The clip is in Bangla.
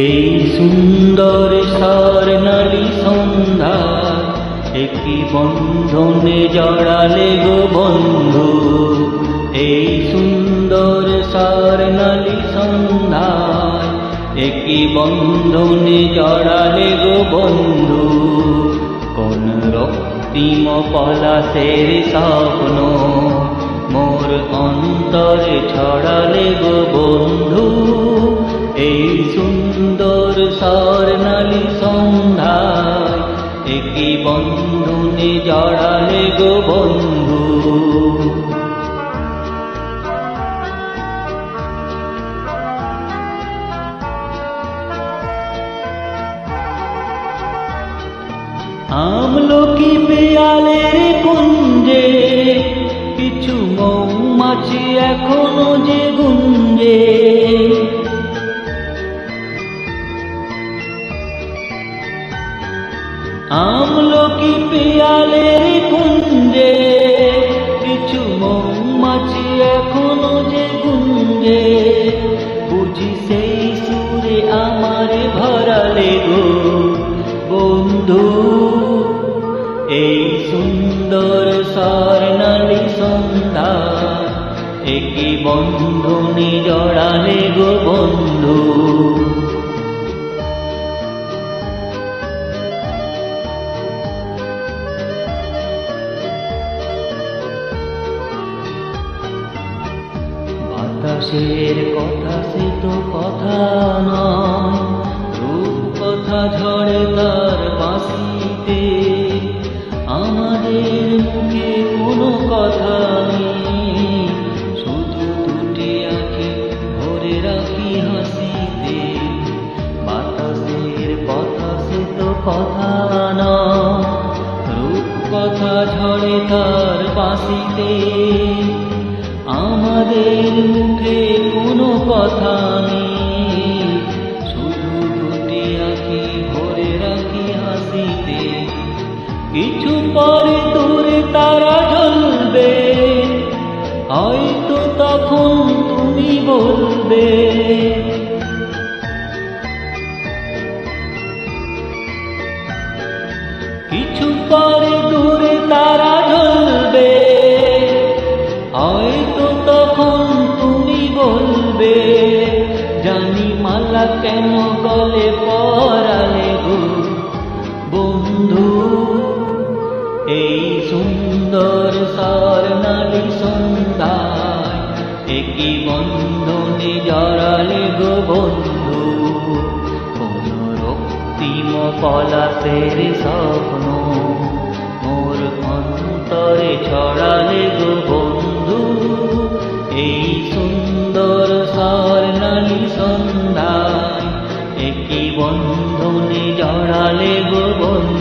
এই সুন্দর স্বর্ণালী সন্ধ্যা একই বন্ধনে জড়ালে গো বন্ধু। এই সুন্দর স্বর্ণালী সন্ধ্যা একই বন্ধনে জড়ালে গো বন্ধু। কোন রক্তিম পলাশের স্বপ্ন মোর অন্তরে ছড়ালে গো বন্ধু। এই সুন্দর স্বর্ণালী সন্ধ্যা একই বন্ধনে জড়ালে গো বন্ধু। আমলকি পেয়ালের কুঞ্জে কিছু মৌমাছি এখনো যে গুঞ্জে। আমলকি পেয়ালের কুঞ্জে কিছু মৌমাছি এখনো যে গুঞ্জে। বুঝি সেই সুরে আমার ভরালে গো বন্ধু। এই সুন্দর স্বর্ণালী সন্ধ্যা একই বন্ধনে জড়ালে গো বন্ধু। বাতাসের কথা সে তো কথা নয়, রূপ কথা ঝরে তার বাঁশিতে। আমাদের মুখে কোনো কথা নেই, শুধু দুটি আঁখি ভরে রাখি হাসিতে। বাতাসের কথা সে তো কথা নয়, রূপ কথা ঝরে তার বাঁশিতে। আমাদের মুখে কোনো কথা নেই, শুধু দুটি আঁখি ভরে রাখি হাসিতে। কিছু পরে দূরে তারা জ্বলবে, হয়তো তখন তুমি বলবে কিছু পরে দূরে তারা জ্বলবে, হয়তো তখন তুমি বলবে জানি মালা কেন গলে পরালে গো বন্ধু। এই সুন্দর স্বর্ণালী সন্ধ্যায় একই বন্ধনে জড়ালে গো বন্ধু। কোন রক্তিম পলাশের স্বপ্ন মোর অন্তরে ছড়ালে গো বন্ধু। এই সুন্দর স্বর্ণালী সন্ধ্যায় একই বন্ধনে জড়ালে গো বন্ধু।